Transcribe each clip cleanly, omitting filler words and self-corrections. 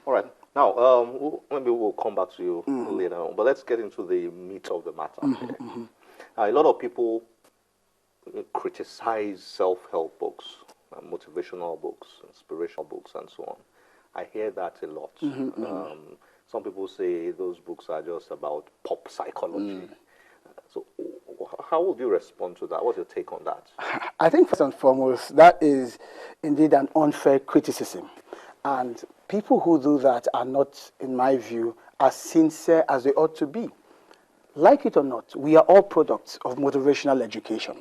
All right. Now, maybe we'll come back to you later on, but let's get into the meat of the matter here. A lot of people criticize self-help books, motivational books, inspirational books, and so on. I hear that a lot. Some people say those books are just about pop psychology. So how would you respond to that? What's your take on that? I think first and foremost, that is indeed an unfair criticism. And people who do that are not, in my view, as sincere as they ought to be. Like it or not, we are all products of motivational education.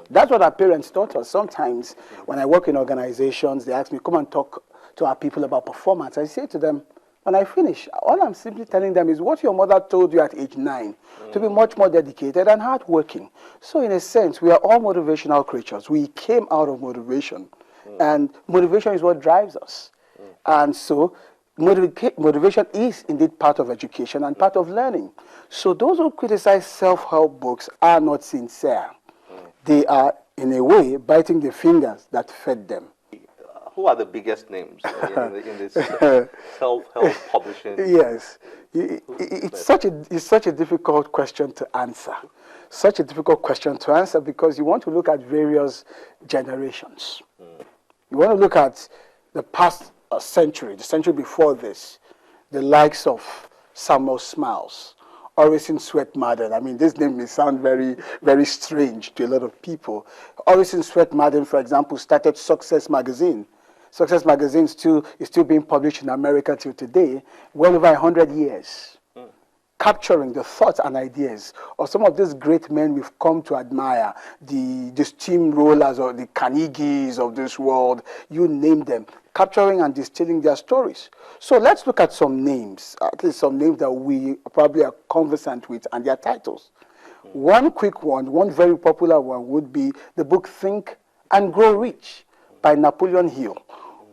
That's what our parents taught us. Sometimes when I work in organizations, they ask me, come and talk to our people about performance. I say to them, when I finish, all I'm simply telling them is what your mother told you at age 9, to be much more dedicated and hardworking. So in a sense, we are all motivational creatures. We came out of motivation. And motivation is what drives us. And so motivation is indeed part of education and part of learning. So those who criticize self-help books are not sincere. They are, in a way, biting the fingers that fed them. Who are the biggest names in this self-help publishing? Yes. It's such a difficult question to answer. Such a difficult question to answer because you want to look at various generations. You want to look at the past century, the century before this, the likes of Samuel Smiles, Orison Swett Marden. I mean, this name may sound very, very strange to a lot of people. Orison Swett Marden, for example, started Success Magazine. Success Magazine is still being published in America till today, well over 100 years, capturing the thoughts and ideas of some of these great men we've come to admire, the steamrollers or the Carnegies of this world, you name them, capturing and distilling their stories. So let's look at some names, at least some names that we probably are conversant with and their titles. One quick one, one very popular one would be the book Think and Grow Rich by Napoleon Hill.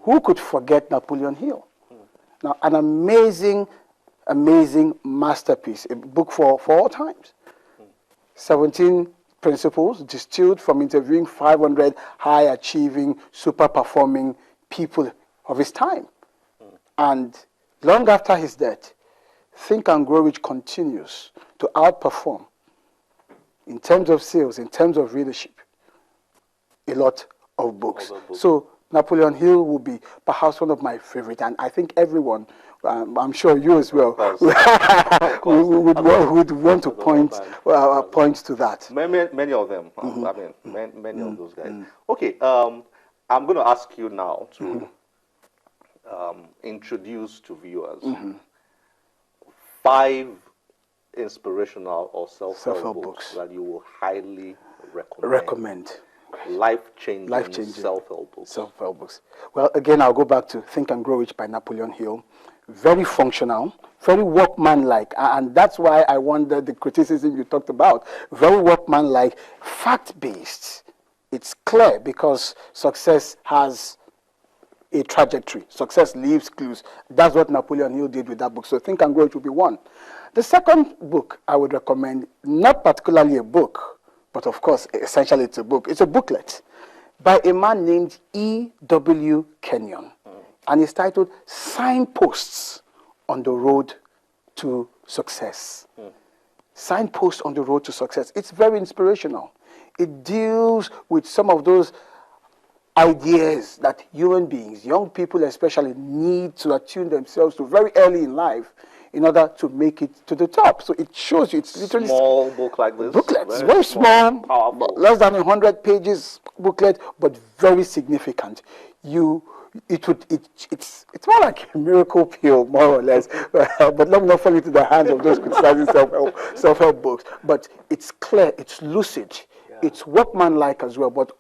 Who could forget Napoleon Hill? Now, an amazing masterpiece, a book for all times. 17 principles distilled from interviewing 500 high-achieving, super-performing people of his time. And long after his death, Think and Grow Rich continues to outperform in terms of sales, in terms of readership, a lot of books. So Napoleon Hill will be perhaps one of my favorite, and I think everyone, I'm sure you as well, would want to point to that. Many of them. I mean, many of those guys. Okay, I'm going to ask you now to introduce to viewers 5 inspirational or self-help books that you will highly recommend. Life-changing self-help books. Self-help books. Well, again, I'll go back to Think and Grow Rich by Napoleon Hill. Very functional, very workmanlike, and that's why I wonder the criticism you talked about. Very workmanlike, fact-based. It's clear because success has a trajectory. Success leaves clues. That's what Napoleon Hill did with that book. So Think and Grow Rich will be one. The second book I would recommend, not particularly a book, but of course, essentially it's a book. It's a booklet by a man named E.W. Kenyon. And it's titled Signposts on the Road to Success. Signposts on the Road to Success. It's very inspirational. It deals with some of those ideas that human beings, young people especially, need to attune themselves to very early in life in order to make it to the top. So it shows you, it's literally small book like this. Booklets, very small, powerful, less than 100 pages booklet, but very significant. It's more like a miracle pill, more or less. But let me not fall into the hands of those criticizing self-help books. But it's clear, it's lucid, it's workmanlike as well, but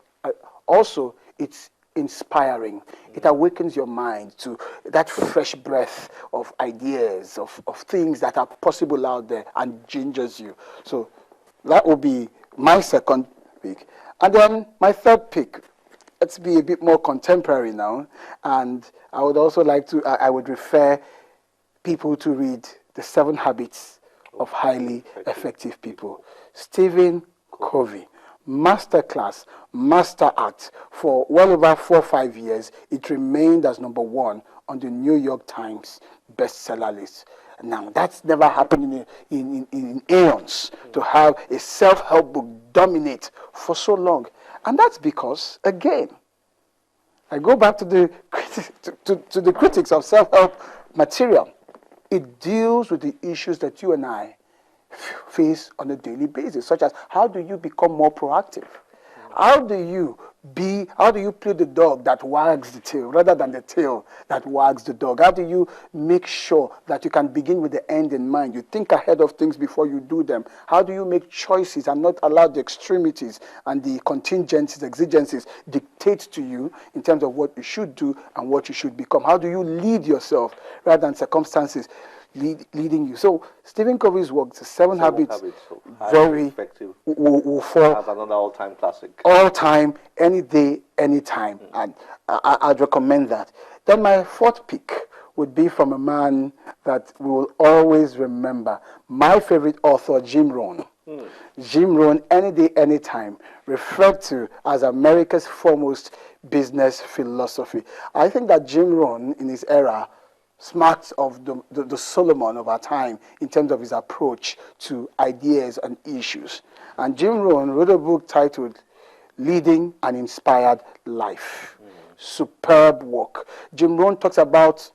also it's inspiring. It awakens your mind to that fresh breath of ideas, of things that are possible out there, and gingers you. So that will be my second pick. And then my third pick, let's be a bit more contemporary now, and I would also like to, I would refer people to read The 7 Habits of Highly Effective People. Stephen Covey. Masterclass, master act. For well over 4 or 5 years, it remained as #1 on the New York Times bestseller list. Now, that's never happened in aeons, to have a self-help book dominate for so long. And that's because, again, I go back to the to the critics of self-help material. It deals with the issues that you and I face on a daily basis, such as how do you become more proactive? How do you play the dog that wags the tail rather than the tail that wags the dog? How do you make sure that you can begin with the end in mind? You think ahead of things before you do them. How do you make choices and not allow the extremities and the contingencies, exigencies dictate to you in terms of what you should do and what you should become? How do you lead yourself rather than circumstances leading you? So Stephen Covey's work, The Seven Habits, very effective. As another all-time classic. All-time, any day, any time. And I'd recommend that. Then my fourth pick would be from a man that we will always remember. My favorite author, Jim Rohn. Jim Rohn, Any Day, Anytime, referred to as America's foremost business philosophy. I think that Jim Rohn, in his era, smacks of the Solomon of our time in terms of his approach to ideas and issues. And Jim Rohn wrote a book titled Leading an Inspired Life. Superb work. Jim Rohn talks about,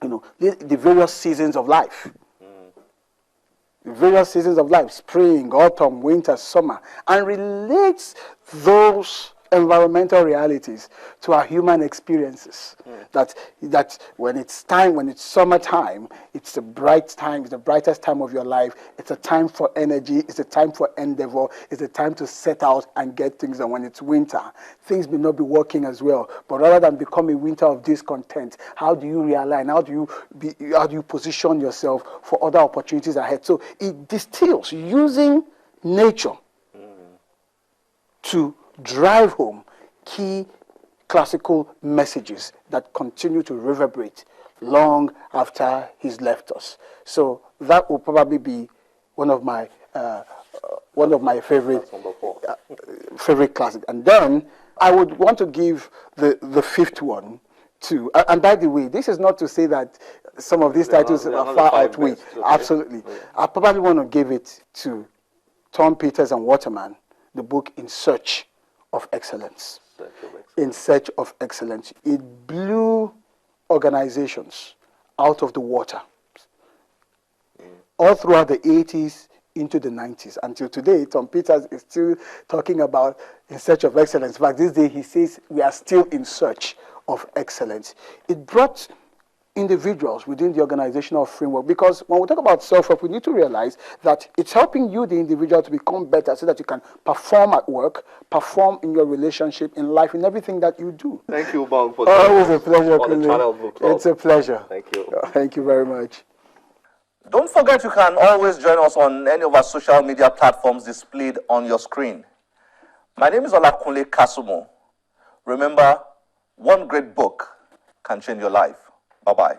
the various seasons of life. The various seasons of life, spring, autumn, winter, summer, and relates those environmental realities to our human experiences. That when it's summertime, it's the bright time, it's the brightest time of your life. It's a time for energy, it's a time for endeavor, it's a time to set out and get things done. When it's winter, things may not be working as well, but rather than become a winter of discontent, how do you realign? How do you position yourself for other opportunities ahead? So it distills using nature to drive home key classical messages that continue to reverberate long after he's left us. So that will probably be one of my favorite classics. And then I would want to give the fifth one to. And by the way, this is not to say that some of these titles are far outweigh. Absolutely, I probably want to give it to Tom Peters and Waterman, the book In Search of Excellence. In Search of Excellence. It blew organizations out of the water. All throughout the 80s into the 90s. Until today, Tom Peters is still talking about In Search of Excellence. In fact, this day he says we are still in search of excellence. It brought individuals within the organizational framework, because when we talk about self-help, we need to realize that it's helping you, the individual, to become better so that you can perform at work, perform in your relationship, in life, in everything that you do. Thank you, Ubong, for always a pleasure, the Channel Book Club. It's a pleasure. Thank you. Thank you very much. Don't forget you can always join us on any of our social media platforms displayed on your screen. My name is Olakunle Kasumo. Remember, one great book can change your life. Bye-bye.